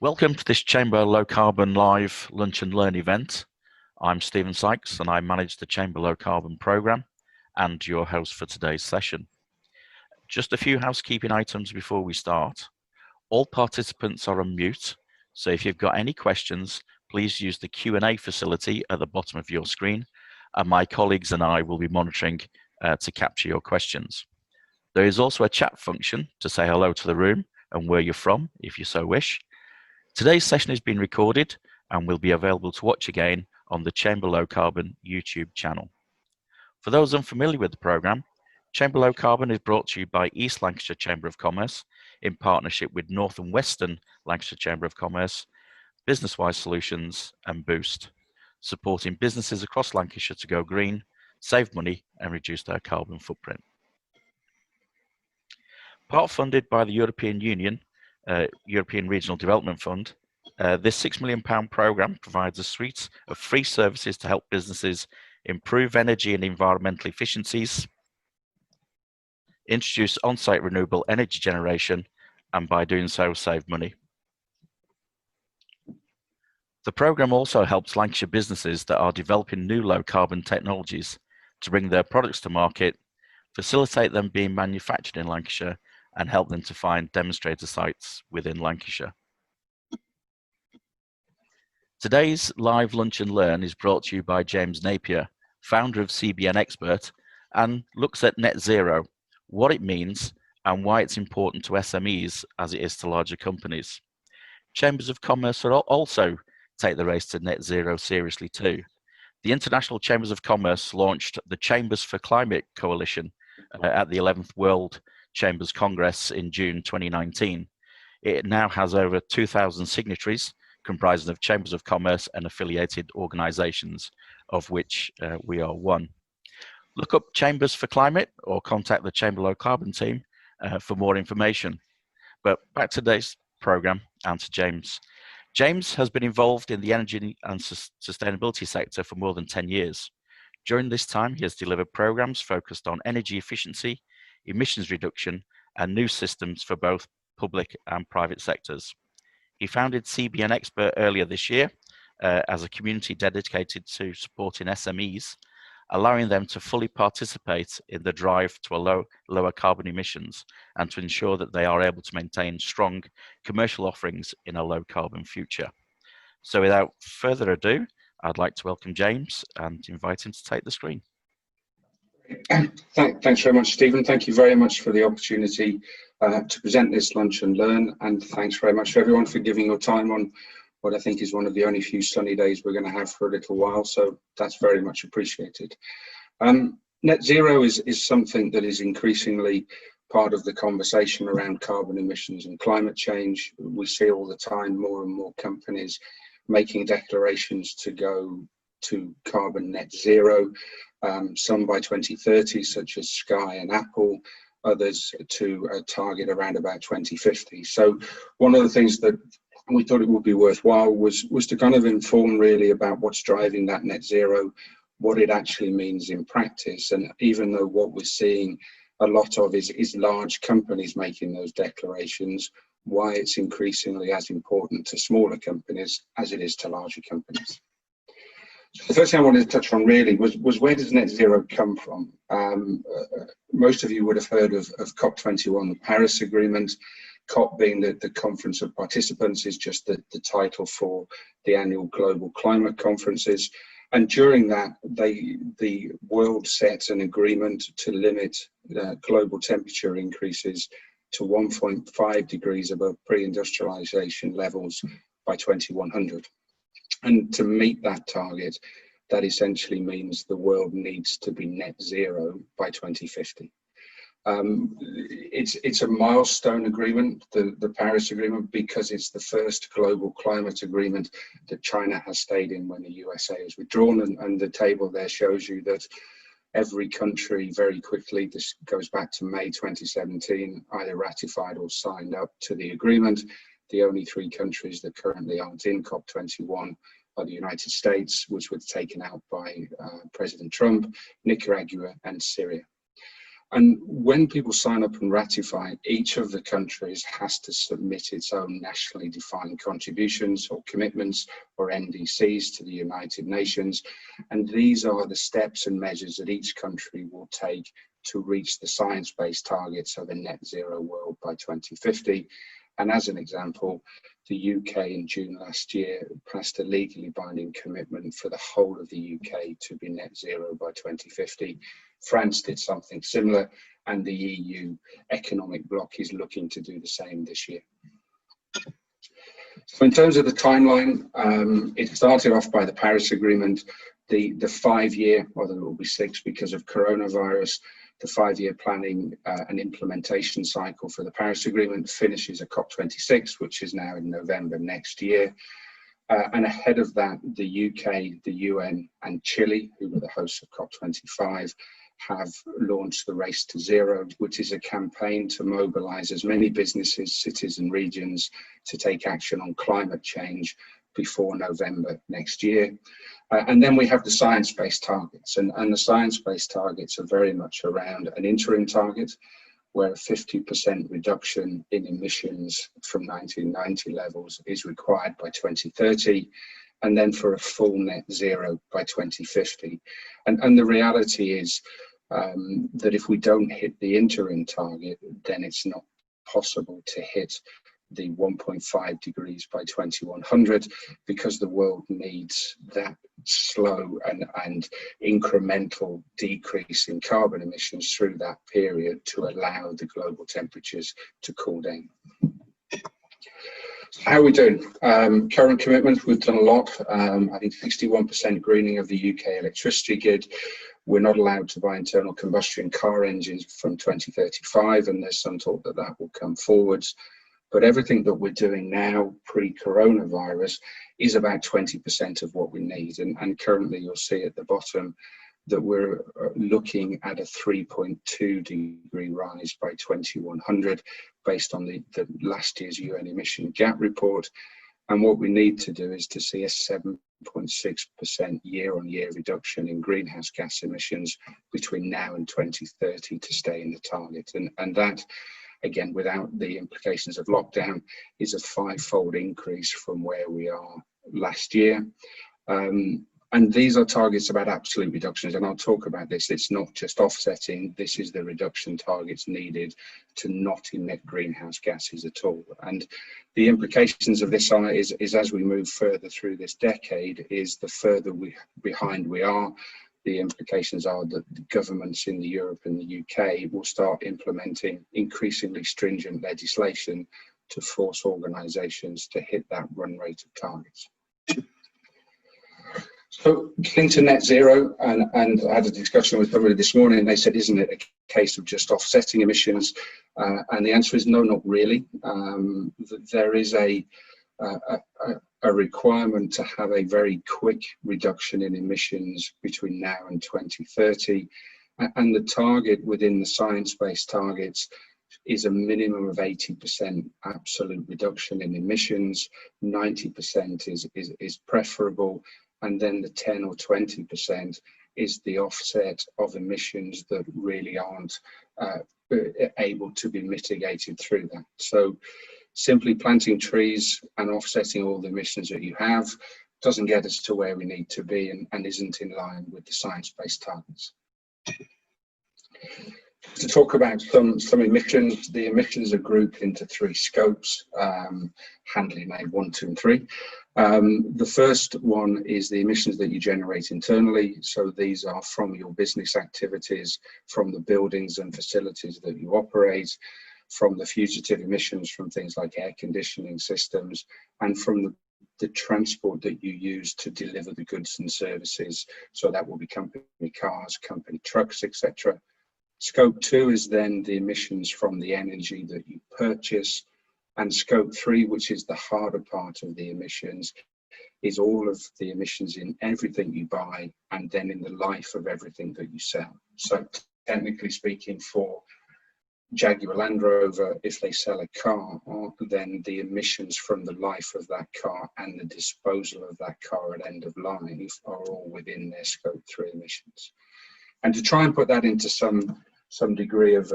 Welcome to this Chamber Low Carbon Live Lunch and Learn event. I'm Stephen Sykes and I manage the Chamber Low Carbon programme and your host for today's session. Just a few housekeeping items before we start. All participants are on mute, so if you've got any questions, please use the Q&A facility at the bottom of your screen, and my colleagues and I will be monitoring to capture your questions. There is also a chat function to say hello to the room and where you're from, if you so wish. Today's session has been recorded and will be available to watch again on the Chamber Low Carbon YouTube channel. For those unfamiliar with the programme, Chamber Low Carbon is brought to you by East Lancashire Chamber of Commerce in partnership with North and Western Lancashire Chamber of Commerce, Business-Wise Solutions and Boost, supporting businesses across Lancashire to go green, save money and reduce their carbon footprint. Part funded by the European Union, European Regional Development Fund, this £6 million programme provides a suite of free services to help businesses improve energy and environmental efficiencies, introduce on-site renewable energy generation, and by doing so, save money. The programme also helps Lancashire businesses that are developing new low-carbon technologies to bring their products to market, facilitate them being manufactured in Lancashire, and help them to find demonstrator sites within Lancashire. Today's live Lunch and Learn is brought to you by James Napier, founder of CBN Expert, and looks at net zero, what it means, and why it's important to SMEs as it is to larger companies. Chambers of Commerce also take the race to net zero seriously too. The International Chambers of Commerce launched the Chambers for Climate Coalition at the 11th World Chambers Congress in June 2019. It now has over 2,000 signatories, comprising of Chambers of Commerce and affiliated organisations, of which we are one. Look up Chambers for Climate or contact the Chamber Low Carbon team for more information. But back to today's programme and to James. James has been involved in the energy and sustainability sector for more than 10 years. During this time, he has delivered programmes focused on energy efficiency, emissions reduction, and new systems for both public and private sectors. He founded CBN Expert earlier this year as a community dedicated to supporting SMEs, allowing them to fully participate in the drive to lower carbon emissions and to ensure that they are able to maintain strong commercial offerings in a low carbon future. So without further ado, I'd like to welcome James and invite him to take the screen. Thanks very much, Stephen. Thank you very much for the opportunity to present this Lunch and Learn, and thanks very much to everyone for giving your time on what I think is one of the only few sunny days we're going to have for a little while, so that's very much appreciated. Net zero is something that is increasingly part of the conversation around carbon emissions and climate change. We see all the time more and more companies making declarations to go to carbon net zero, some by 2030, such as Sky and Apple, others to a target around about 2050. So one of the things that we thought it would be worthwhile was to kind of inform really about what's driving that net zero, what it actually means in practice. And even though what we're seeing a lot of is large companies making those declarations, why it's increasingly as important to smaller companies as it is to larger companies. So the first thing I wanted to touch on really was where does net zero come from? Most of you would have heard of COP21, the Paris Agreement. COP being the Conference of Participants is just the title for the annual global climate conferences. And during that, the world set an agreement to limit global temperature increases to 1.5 degrees above pre-industrialization levels by 2100. And to meet that target, that essentially means the world needs to be net zero by 2050. It's a milestone agreement, the Paris Agreement, because it's the first global climate agreement that China has stayed in when the USA has withdrawn, and the table there shows you that every country very quickly, this goes back to May 2017, either ratified or signed up to the agreement. The only three countries that currently aren't in COP21 are the United States, which was taken out by President Trump, Nicaragua and Syria. And when people sign up and ratify, each of the countries has to submit its own nationally defined contributions or commitments or NDCs to the United Nations. And these are the steps and measures that each country will take to reach the science-based targets of a net zero world by 2050. And as an example, the UK in June last year passed a legally binding commitment for the whole of the UK to be net zero by 2050. France did something similar, and the EU economic bloc is looking to do the same this year. So in terms of the timeline, it started off by the Paris Agreement, the 5-year, although it will be 6 because of coronavirus, the 5-year planning and implementation cycle for the Paris Agreement finishes at COP26, which is now in November next year. And ahead of that, the UK, the UN and Chile, who were the hosts of COP25, have launched the Race to Zero, which is a campaign to mobilize as many businesses, cities and regions to take action on climate change before November next year. And then we have the science-based targets, and the science-based targets are very much around an interim target where a 50% reduction in emissions from 1990 levels is required by 2030, and then for a full net zero by 2050. And the reality is that if we don't hit the interim target, then it's not possible to hit the 1.5 degrees by 2100, because the world needs that slow and incremental decrease in carbon emissions through that period to allow the global temperatures to cool down. How are we doing? Current commitments, we've done a lot. I think 61% greening of the UK electricity grid. We're not allowed to buy internal combustion car engines from 2035, and there's some talk that that will come forwards. But everything that we're doing now, pre-coronavirus, is about 20% of what we need. And currently you'll see at the bottom that we're looking at a 3.2 degree rise by 2100 based on the last year's UN emission gap report. And what we need to do is to see a 7.6% year-on-year reduction in greenhouse gas emissions between now and 2030 to stay in the target. And that, again, without the implications of lockdown, is a 5-fold increase from where we are last year. And these are targets about absolute reductions, and I'll talk about this. It's not just offsetting, this is the reduction targets needed to not emit greenhouse gases at all. And the implications of this is as we move further through this decade, is the further behind we are, the implications are that the governments in Europe and the UK will start implementing increasingly stringent legislation to force organisations to hit that run rate of targets. So getting to net zero, and I had a discussion with somebody this morning, and they said, isn't it a case of just offsetting emissions? And the answer is no, not really. There is a requirement to have a very quick reduction in emissions between now and 2030. And the target within the science-based targets is a minimum of 80% absolute reduction in emissions. 90% is preferable. And then the 10 or 20% is the offset of emissions that really aren't able to be mitigated through that. So simply planting trees and offsetting all the emissions that you have doesn't get us to where we need to be, and isn't in line with the science-based targets. To talk about some emissions, the emissions are grouped into 3 scopes, handily named 1, 2 and 3. The first one is the emissions that you generate internally. So these are from your business activities, from the buildings and facilities that you operate, from the fugitive emissions from things like air conditioning systems, and from the transport that you use to deliver the goods and services. So that will be company cars, company trucks, etc. Scope 2 is then the emissions from the energy that you purchase. And scope 3, which is the harder part of the emissions, is all of the emissions in everything you buy and then in the life of everything that you sell. So technically speaking, for Jaguar Land Rover, if they sell a car, then the emissions from the life of that car and the disposal of that car at end of life are all within their scope 3 emissions. And to try and put that into some some degree of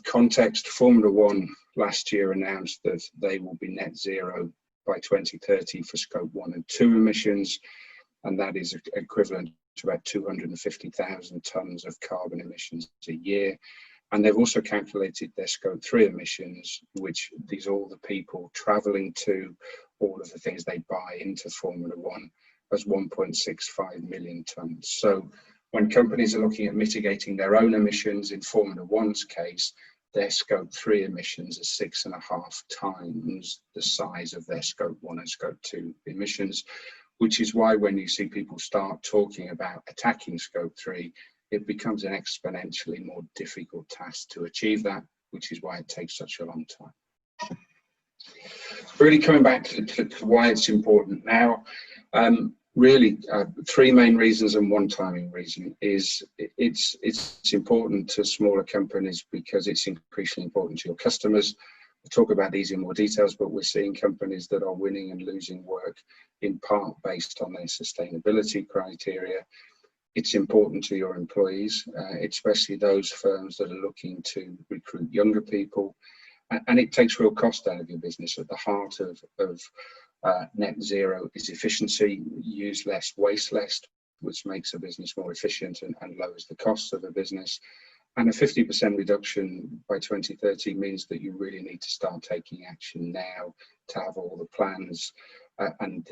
context, Formula One last year announced that they will be net zero by 2030 for Scope 1 and 2 emissions, and that is equivalent to about 250,000 tonnes of carbon emissions a year. And they've also calculated their Scope 3 emissions, which these are all the people travelling to, all of the things they buy into Formula One, as 1.65 million tonnes. So when companies are looking at mitigating their own emissions, in Formula One's case, their Scope 3 emissions are 6.5 times the size of their Scope 1 and Scope 2 emissions, which is why when you see people start talking about attacking Scope 3, it becomes an exponentially more difficult task to achieve that, which is why it takes such a long time. Really coming back to why it's important now, really three main reasons and one timing reason is it's important to smaller companies because it's increasingly important to your customers. We'll talk about these in more details, but we're seeing companies that are winning and losing work in part based on their sustainability criteria. It's important to your employees, especially those firms that are looking to recruit younger people, and it takes real cost out of your business. At the heart of net zero is efficiency. Use less, waste less, which makes a business more efficient and lowers the costs of a business. And a 50% reduction by 2030 means that you really need to start taking action now to have all the plans and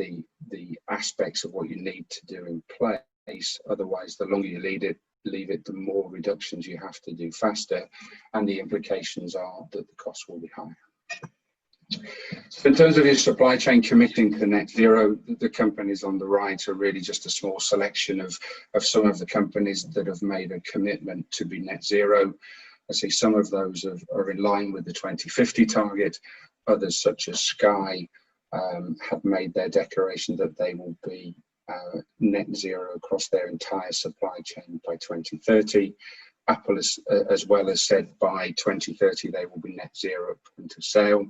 the aspects of what you need to do in place. Otherwise, the longer you leave it, the more reductions you have to do faster, and the implications are that the costs will be higher. So in terms of your supply chain committing to net zero, the companies on the right are really just a small selection of some of the companies that have made a commitment to be net zero. I see some of those are in line with the 2050 target. Others, such as Sky, have made their declaration that they will be net zero across their entire supply chain by 2030. Apple as well has said by 2030 they will be net zero at point of sale.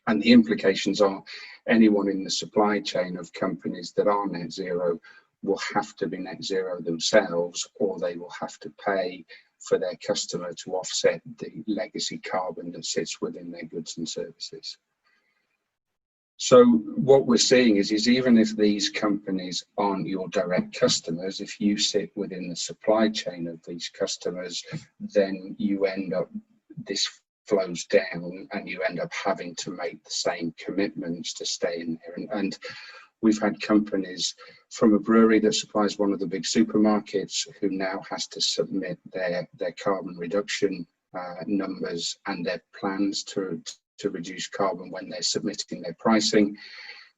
And the implications are anyone in the supply chain of companies that are net zero will have to be net zero themselves, or they will have to pay for their customer to offset the legacy carbon that sits within their goods and services. So what we're seeing is even if these companies aren't your direct customers, if you sit within the supply chain of these customers, then you end up, this flows down and you end up having to make the same commitments to stay in there. And we've had companies from a brewery that supplies one of the big supermarkets who now has to submit their carbon reduction numbers and their plans to reduce carbon when they're submitting their pricing,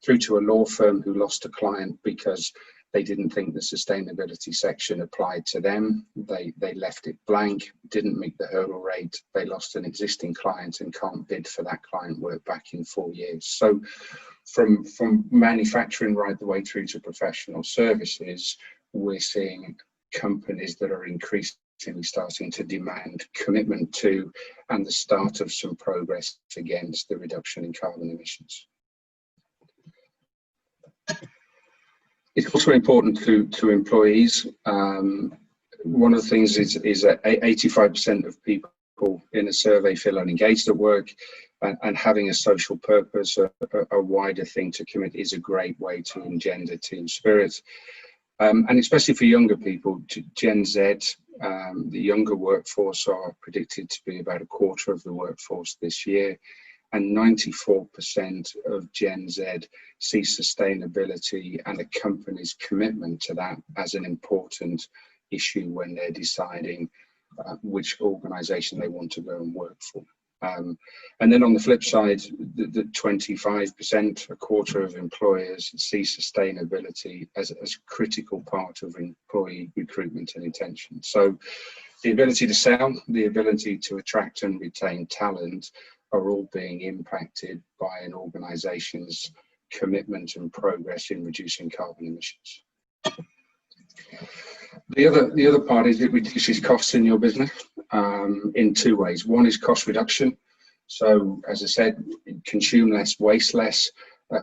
through to a law firm who lost a client because they didn't think the sustainability section applied to them. They left it blank, didn't meet the hurdle rate. They lost an existing client and can't bid for that client work back in 4 years. So from manufacturing right the way through to professional services, we're seeing companies that are increasingly starting to demand commitment to and the start of some progress against the reduction in carbon emissions. It's also important to employees. One of the things is that 85% of people in a survey feel unengaged at work, and having a social purpose, a wider thing to commit, is a great way to engender team spirit. And especially for younger people, Gen Z, the younger workforce are predicted to be about a quarter of the workforce this year. And 94% of Gen Z see sustainability and a company's commitment to that as an important issue when they're deciding which organisation they want to go and work for. And then on the flip side, the 25%, a quarter of employers, see sustainability as a critical part of employee recruitment and retention. So the ability to sell, the ability to attract and retain talent are all being impacted by an organisation's commitment and progress in reducing carbon emissions. The other part is it reduces costs in your business in two ways. One is cost reduction. So as I said, consume less, waste less.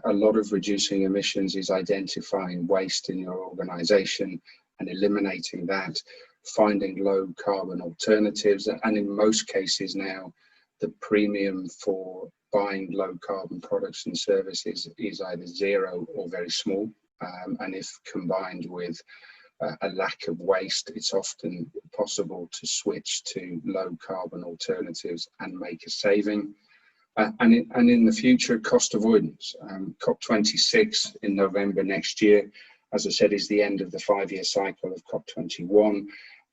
A lot of reducing emissions is identifying waste in your organisation and eliminating that. finding low carbon alternatives, and in most cases now, the premium for buying low carbon products and services is either zero or very small. And if combined with a lack of waste, it's often possible to switch to low carbon alternatives and make a saving. And in the future, cost avoidance. COP26 in November next year, as I said, is the end of the 5-year cycle of COP21.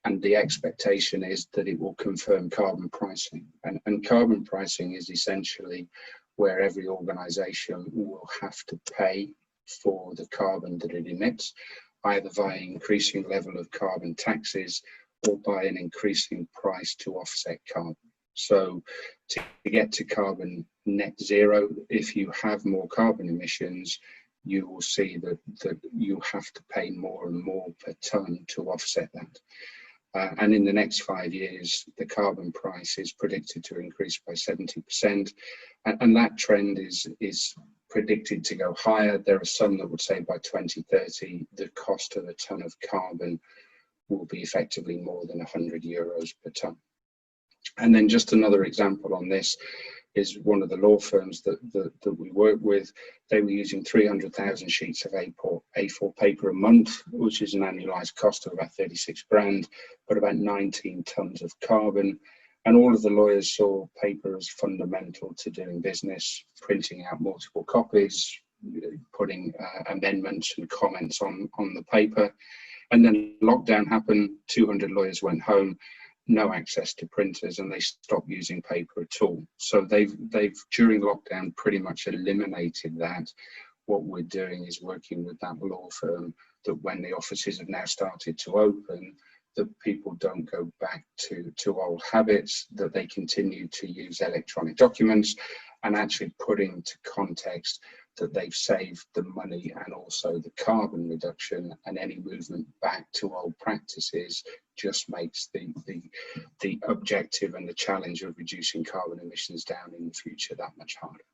And the expectation is that it will confirm carbon pricing. And carbon pricing is essentially where every organization will have to pay for the carbon that it emits, either via increasing level of carbon taxes or by an increasing price to offset carbon. So to get to carbon net zero, if you have more carbon emissions, you will see that you have to pay more and more per ton to offset that. And in the next 5 years, the carbon price is predicted to increase by 70%. And that trend is predicted to go higher. There are some that would say by 2030, the cost of a ton of carbon will be effectively more than €100 per ton. And then just another example on this is one of the law firms that we work with. They were using 300,000 sheets of A4 paper a month, which is an annualized cost of about 36 grand, but about 19 tons of carbon. And all of the lawyers saw paper as fundamental to doing business, printing out multiple copies, putting amendments and comments on the paper. And then lockdown happened, 200 lawyers went home, no access to printers, and they stopped using paper at all. So they've during lockdown pretty much eliminated that. What we're doing is working with that law firm that when the offices have now started to open, that people don't go back to old habits, that they continue to use electronic documents, and actually put into context that they've saved the money and also the carbon reduction, and any movement back to old practices just makes the objective and the challenge of reducing carbon emissions down in the future that much harder.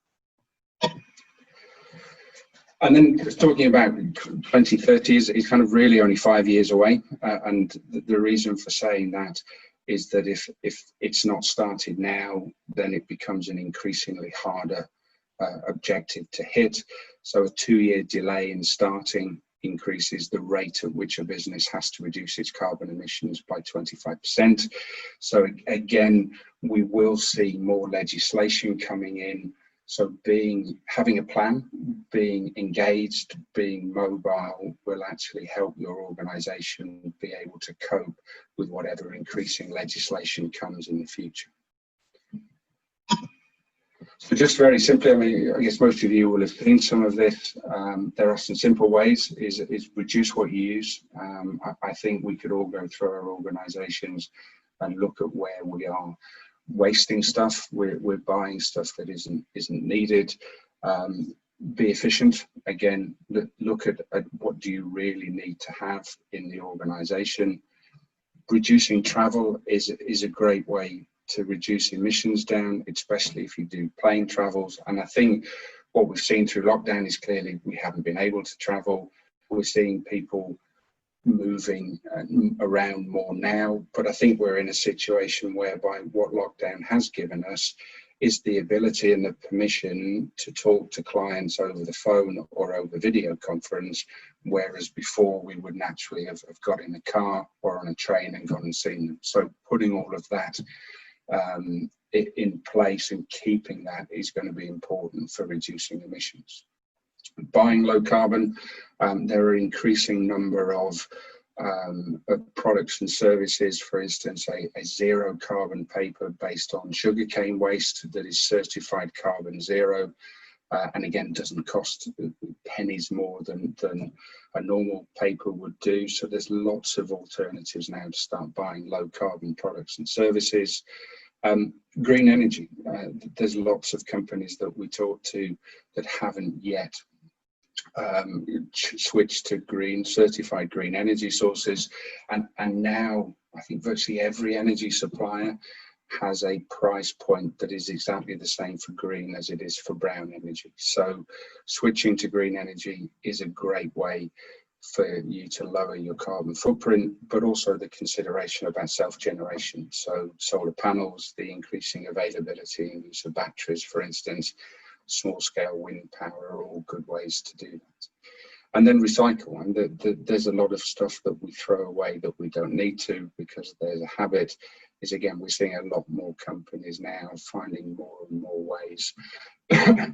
And then just talking about 2030 is kind of really only 5 years away, and the reason for saying that is that if it's not started now, then it becomes an increasingly harder objective to hit. So a 2-year delay in starting increases the rate at which a business has to reduce its carbon emissions by 25%. So again, we will see more legislation coming in. So having a plan, being engaged, being mobile will actually help your organization be able to cope with whatever increasing legislation comes in the future. So just very simply, I mean, I guess most of you will have seen some of this. There are some simple ways, is reduce what you use. I think we could all go through our organizations and look at where we are wasting stuff. We're buying stuff that isn't needed. Be efficient. Again, look at what do you really need to have in the organization. Reducing travel is a great way to reduce emissions down, especially if you do plane travels. And I think what we've seen through lockdown is clearly we haven't been able to travel. We're seeing people moving around more now, but I think we're in a situation whereby what lockdown has given us is the ability and the permission to talk to clients over the phone or over video conference, whereas before we would naturally have got in a car or on a train and gone and seen them. So putting all of that in place and keeping that is going to be important for reducing emissions. Buying low carbon, there are increasing number of products and services, for instance, a zero carbon paper based on sugarcane waste that is certified carbon zero, and again doesn't cost pennies more than a normal paper would do. So there's lots of alternatives now to start buying low carbon products and services. Green energy, there's lots of companies that we talk to that haven't yet switched to certified green energy sources, and now I think virtually every energy supplier has a price point that is exactly the same for green as it is for brown energy. So switching to green energy is a great way for you to lower your carbon footprint, but also the consideration about self-generation. So solar panels, the increasing availability and use of batteries, for instance, small-scale wind power are all good ways to do that. And then recycle. And there's a lot of stuff that we throw away that we don't need to because there's a habit. Is again, we're seeing a lot more companies now finding more and more ways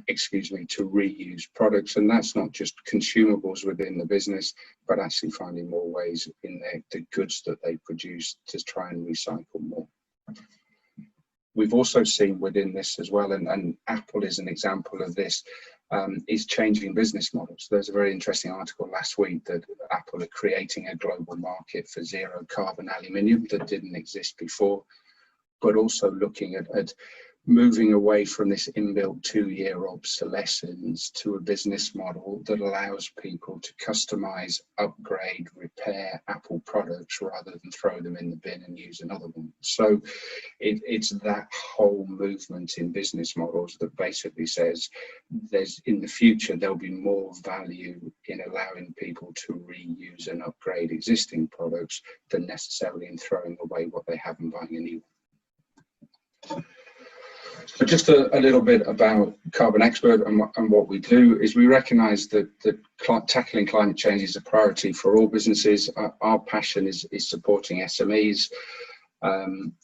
excuse me, to reuse products, and that's not just consumables within the business, but actually finding more ways in the goods that they produce to try and recycle more. We've also seen within this as well, and Apple is an example of this, is changing business models. There's a very interesting article last week that Apple are creating a global market for zero carbon aluminium that didn't exist before, but also looking at moving away from this inbuilt 2-year obsolescence to a business model that allows people to customize, upgrade, repair Apple products rather than throw them in the bin and use another one. So it's that whole movement in business models that basically says in the future there'll be more value in allowing people to reuse and upgrade existing products than necessarily in throwing away what they have and buying a new one. So just a little bit about Carbon Expert and what we do is we recognise that tackling climate change is a priority for all businesses. Our passion is supporting SMEs,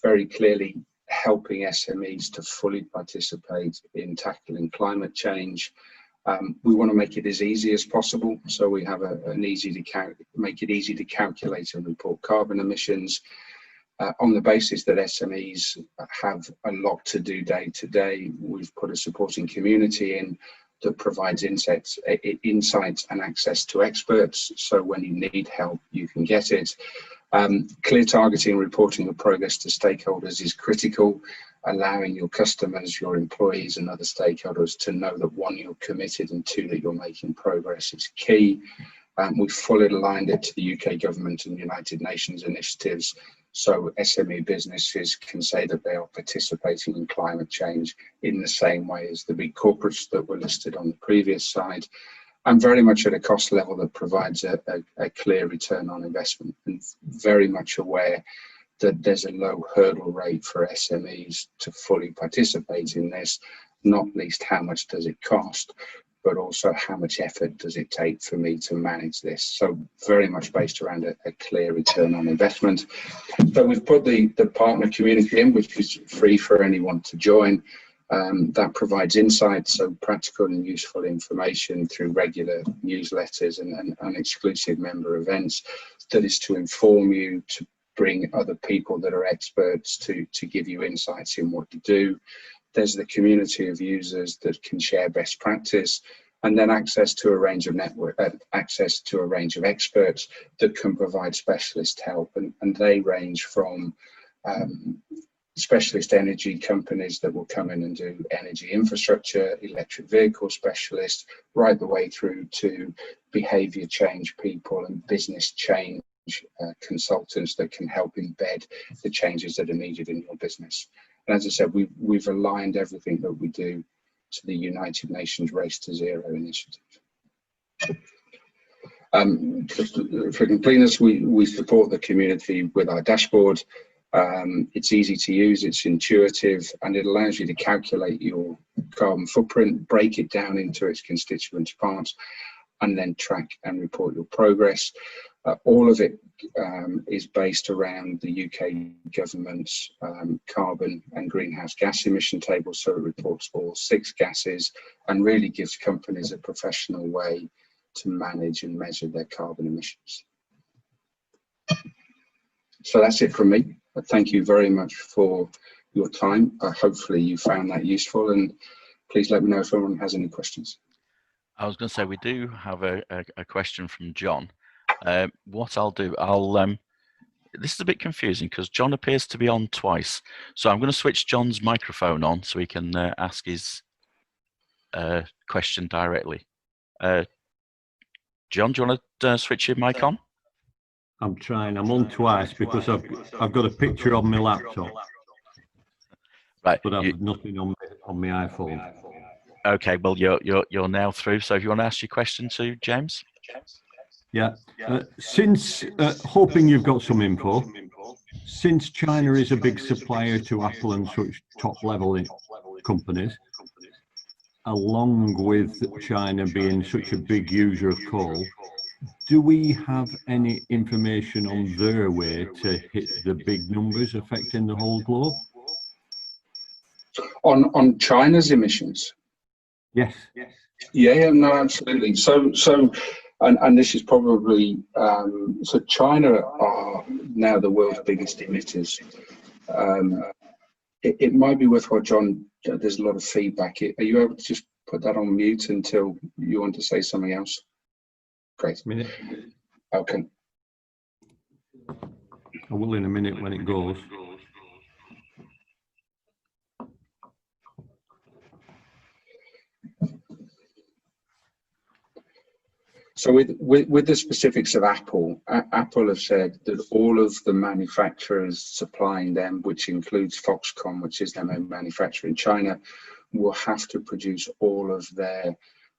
very clearly helping SMEs to fully participate in tackling climate change. We want to make it as easy as possible, so we have make it easy to calculate and report carbon emissions. On the basis that SMEs have a lot to do day to day, we've put a supporting community in that provides insights and access to experts. So when you need help, you can get it. Clear targeting and reporting of progress to stakeholders is critical, allowing your customers, your employees and other stakeholders to know that 1, you're committed, and 2, that you're making progress is key. We've fully aligned it to the UK government and United Nations initiatives, so SME businesses can say that they are participating in climate change in the same way as the big corporates that were listed on the previous slide, and very much at a cost level that provides a clear return on investment, and very much aware that there's a low hurdle rate for SMEs to fully participate in this, not least how much does it cost, but also how much effort does it take for me to manage this. So very much based around a clear return on investment. So we've put the partner community in, which is free for anyone to join. That provides insights, so practical and useful information through regular newsletters and exclusive member events that is to inform you, to bring other people that are experts to give you insights in what to do. There's the community of users that can share best practice, and then access to a range of experts that can provide specialist help, and they range from specialist energy companies that will come in and do energy infrastructure, electric vehicle specialists, right the way through to behaviour change people and business change consultants that can help embed the changes that are needed in your business. And as I said, we've aligned everything that we do to the United Nations Race to Zero initiative. Just for completeness, we support the community with our dashboard. It's easy to use, it's intuitive, and it allows you to calculate your carbon footprint, break it down into its constituent parts, and then track and report your progress. All of it is based around the UK government's carbon and greenhouse gas emission table, so it reports all 6 gases and really gives companies a professional way to manage and measure their carbon emissions. So that's it from me. Thank you very much for your time. Hopefully you found that useful, and please let me know if anyone has any questions. I was going to say, we do have a question from John. What I'll do, this is a bit confusing because John appears to be on twice. So I'm going to switch John's microphone on so he can ask his question directly. John, do you want to switch your mic on? I'm trying. I'm on twice because I've got a picture on my laptop. Right. But I've nothing on my iPhone. Okay, well you're now through. So if you want to ask your question to James. Yeah. Since hoping you've got some info, since China is a big supplier to Apple and such top-level companies, along with China being such a big user of coal, do we have any information on their way to hit the big numbers affecting the whole globe? On China's emissions? Yes. Yeah, no, absolutely. And this is probably, so China are now the world's biggest emitters. It might be worthwhile, John, there's a lot of feedback. Are you able to just put that on mute until you want to say something else? Great. Minute. Okay. I will in a minute when it goes. So with the specifics of Apple, Apple have said that all of the manufacturers supplying them, which includes Foxconn, which is their main manufacturer in China, will have to produce all of their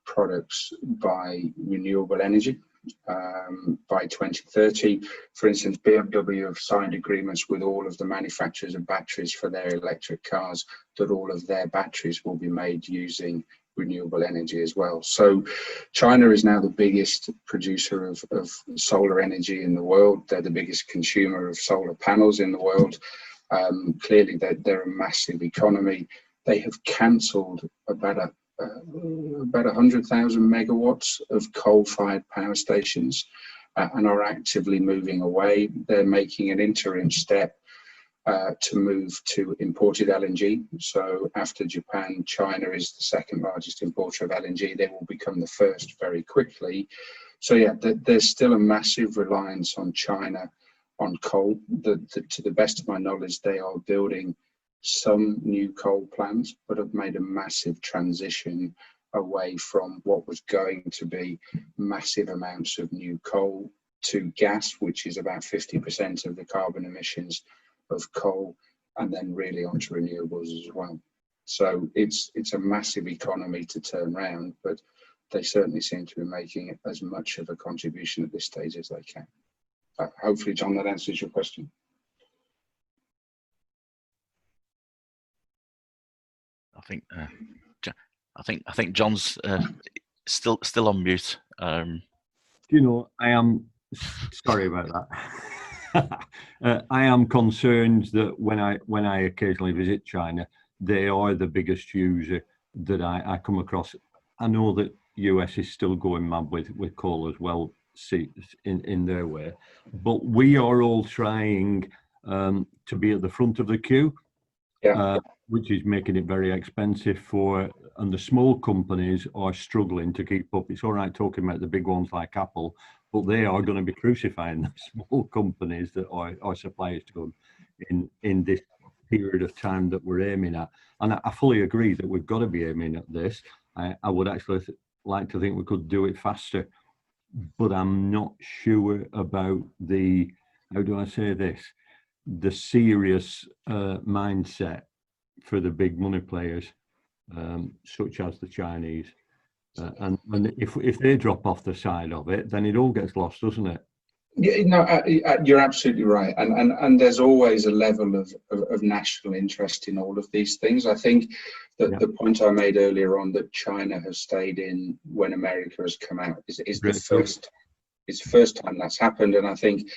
products by renewable energy by 2030. For instance, BMW have signed agreements with all of the manufacturers of batteries for their electric cars that all of their batteries will be made using renewable energy as well. So China is now the biggest producer of solar energy in the world. They're the biggest consumer of solar panels in the world. Clearly they're a massive economy. They have cancelled about 100,000 megawatts of coal-fired power stations and are actively moving away. They're making an interim step to move to imported LNG. So after Japan, China is the second largest importer of LNG. They will become the first very quickly. So yeah, there's still a massive reliance on China on coal. To the best of my knowledge, they are building some new coal plants, but have made a massive transition away from what was going to be massive amounts of new coal to gas, which is about 50% of the carbon emissions of coal, and then really onto renewables as well. So it's a massive economy to turn around, but they certainly seem to be making as much of a contribution at this stage as they can. Hopefully, John, that answers your question. I think John's still on mute. You know, I am sorry about that. I am concerned that when I occasionally visit China, they are the biggest user that I come across. I know that US is still going mad with coal as well, see, in their way, but we are all trying to be at the front of the queue. Yeah. Which is making it very expensive and the small companies are struggling to keep up. It's all right talking about the big ones like Apple, but they are going to be crucifying the small companies that are suppliers to them in this period of time that we're aiming at. And I fully agree that we've got to be aiming at this. I would actually like to think we could do it faster, but I'm not sure about the, how do I say this, the serious mindset for the big money players, such as the Chinese. And if they drop off the side of it, then it all gets lost, doesn't it? Yeah, no, you're absolutely right. And there's always a level of national interest in all of these things. I think that the point I made earlier on that China has stayed in when America has come out is the first time that's happened. And I think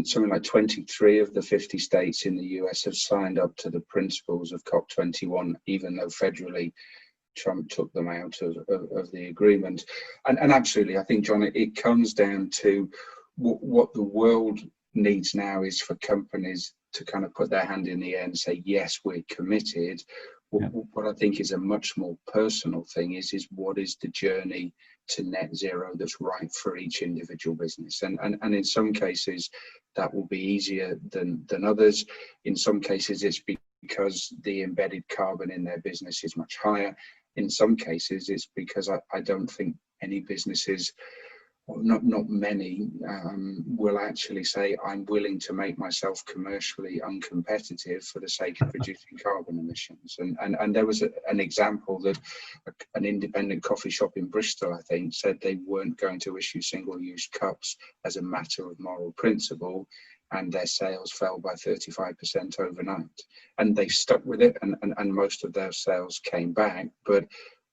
something like 23 of the 50 states in the US have signed up to the principles of COP21, even though federally Trump took them out of the agreement. And absolutely, I think, John, it comes down to what the world needs now is for companies to kind of put their hand in the air and say, yes, we're committed. What I think is a much more personal thing is what is the journey to net zero that's right for each individual business. And in some cases, that will be easier than others. In some cases, it's because the embedded carbon in their business is much higher. In some cases, it's because I don't think any businesses not many will actually say, I'm willing to make myself commercially uncompetitive for the sake of reducing carbon emissions. And there was an example that an independent coffee shop in Bristol, I think, said they weren't going to issue single-use cups as a matter of moral principle, and their sales fell by 35% overnight. And they stuck with it, and most of their sales came back. But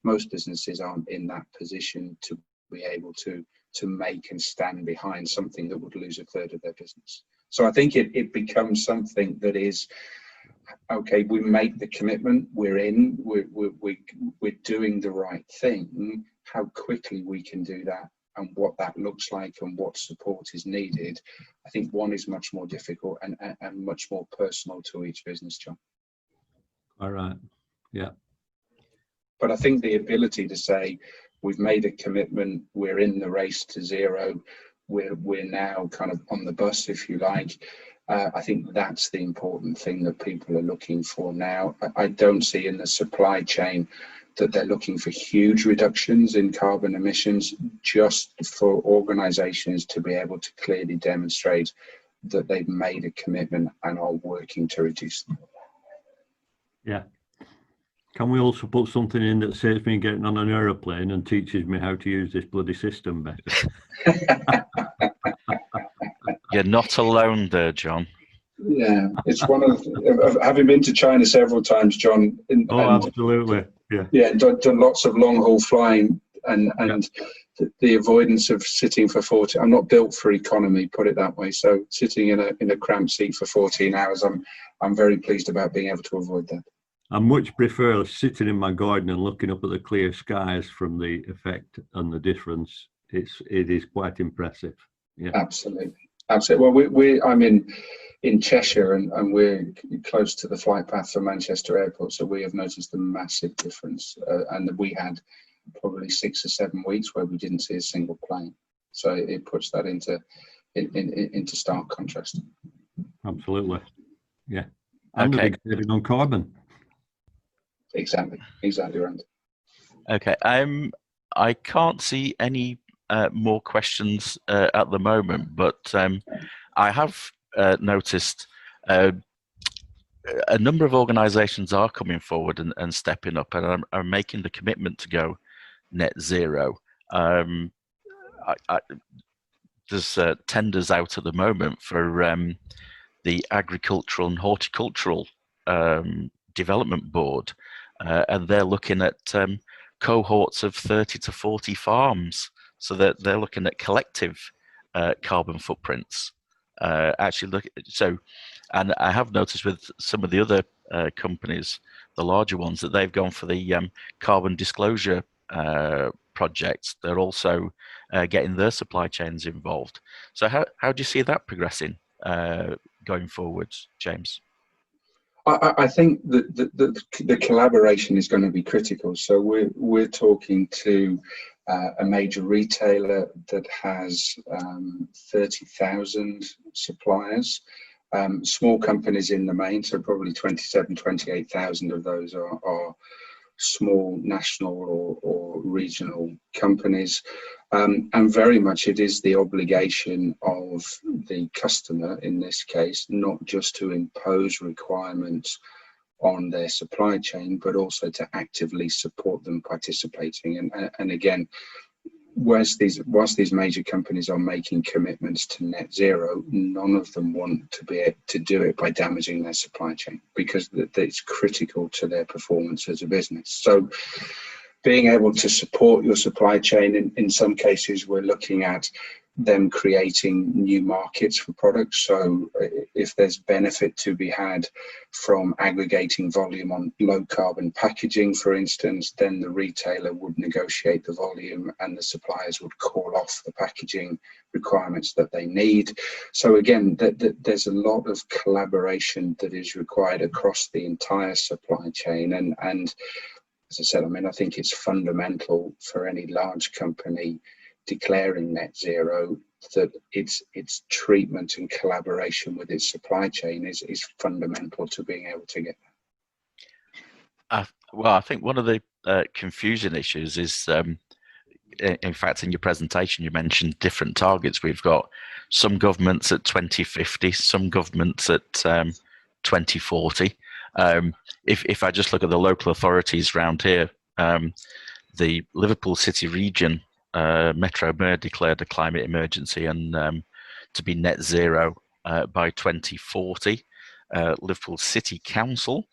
most businesses aren't in that position to be able to make and stand behind something that would lose a third of their business. So I think it becomes something that is, okay, we make the commitment, we're in, we're doing the right thing. How quickly we can do that and what that looks like and what support is needed, I think one is much more difficult and much more personal to each business, John. All right, yeah. But I think the ability to say, we've made a commitment, we're in the race to zero, we're now kind of on the bus, if you like. I think that's the important thing that people are looking for now. I don't see in the supply chain that they're looking for huge reductions in carbon emissions, just for organizations to be able to clearly demonstrate that they've made a commitment and are working to reduce them. Yeah. Can we also put something in that saves me getting on an aeroplane and teaches me how to use this bloody system better? You're not alone there, John. Yeah, it's one of having been to China several times, John. Absolutely. Yeah, done lots of long haul flying and the avoidance of sitting for 40. I'm not built for economy, put it that way. So sitting in a cramped seat for 14 hours, I'm very pleased about being able to avoid that. I much prefer sitting in my garden and looking up at the clear skies from the effect and the difference. It is quite impressive. Yeah, absolutely. Well, I'm in Cheshire and we're close to the flight path for Manchester Airport, so we have noticed a massive difference. And we had probably 6 or 7 weeks where we didn't see a single plane. So it puts that into stark contrast. Absolutely. Yeah. And the big saving on carbon. Exactly right. Okay, I can't see any more questions at the moment, but I have noticed a number of organisations are coming forward and stepping up and are making the commitment to go net zero. There's tenders out at the moment for the Agricultural and Horticultural Development Board, and they're looking at cohorts of 30 to 40 farms, so that they're looking at collective carbon footprints. And I have noticed with some of the other companies, the larger ones, that they've gone for the carbon disclosure projects. They're also getting their supply chains involved. So how do you see that progressing going forward, James? I think that the collaboration is going to be critical. So we're talking to a major retailer that has 30,000 suppliers, small companies in the main, so probably 28,000 of those are small national or regional companies, and very much it is the obligation of the customer in this case not just to impose requirements on their supply chain, but also to actively support them participating. And again, whilst these major companies are making commitments to net zero, none of them want to do it by damaging their supply chain, because it's critical to their performance as a business. So being able to support your supply chain, in some cases we're looking at them creating new markets for products. So if there's benefit to be had from aggregating volume on low carbon packaging, for instance, then the retailer would negotiate the volume and the suppliers would call off the packaging requirements that they need. So again, there's a lot of collaboration that is required across the entire supply chain. And as I said, I think it's fundamental for any large company declaring net zero that its treatment and collaboration with its supply chain is fundamental to being able to get that. Well, I think one of the confusion issues is in fact, in your presentation, you mentioned different targets. We've got some governments at 2050, some governments at 2040. If I just look at the local authorities around here, the Liverpool City region, Metro Mayor declared a climate emergency and to be net zero by 2040. Liverpool City Council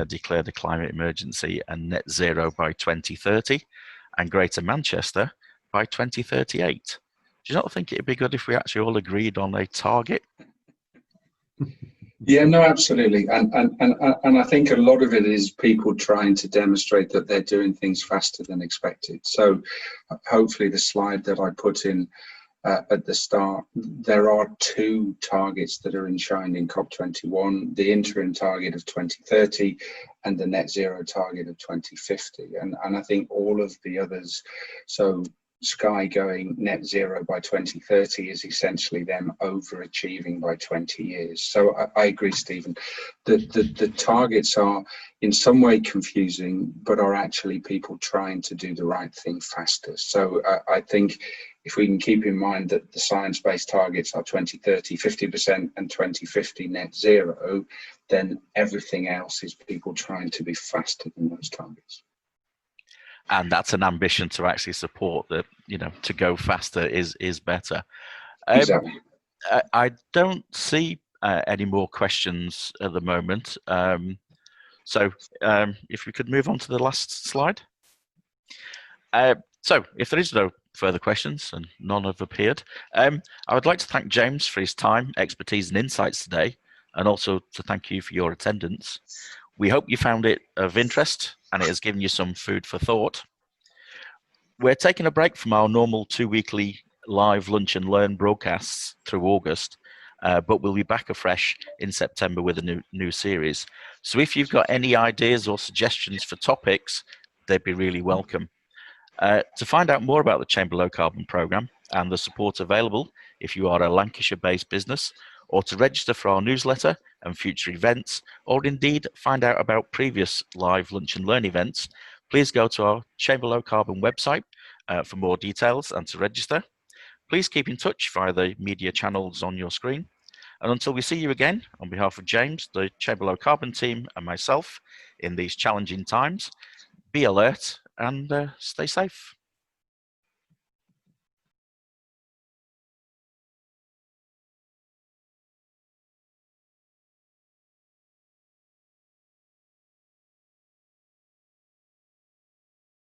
declared a climate emergency and net zero by 2030, and Greater Manchester by 2038. Do you not think it'd be good if we actually all agreed on a target? Yeah, no, absolutely. And I think a lot of it is people trying to demonstrate that they're doing things faster than expected. So hopefully the slide that I put in at the start, there are two targets that are enshrined in COP21, the interim target of 2030 and the net zero target of 2050. And I think all of the others, so Sky going net zero by 2030 is essentially them overachieving by 20 years. So I agree, Stephen. The targets are in some way confusing, but are actually people trying to do the right thing faster. So I think if we can keep in mind that the science-based targets are 2030, 50% and 2050 net zero, then everything else is people trying to be faster than those targets. And that's an ambition to actually support that, to go faster is better. Exactly. I don't see any more questions at the moment. So if we could move on to the last slide. So if there is no further questions, and none have appeared, I would like to thank James for his time, expertise and insights today, and also to thank you for your attendance. We hope you found it of interest and it has given you some food for thought. We're taking a break from our normal 2 weekly live lunch and learn broadcasts through August, but we'll be back afresh in September with a new series. So if you've got any ideas or suggestions for topics, they'd be really welcome. To find out more about the Chamber Low Carbon Programme and the support available if you are a Lancashire-based business, or to register for our newsletter and future events, or indeed find out about previous live lunch and learn events, please go to our Chamber Low Carbon website for more details and to register. Please keep in touch via the media channels on your screen. And until we see you again, on behalf of James, the Chamber Low Carbon team and myself in these challenging times, be alert and stay safe.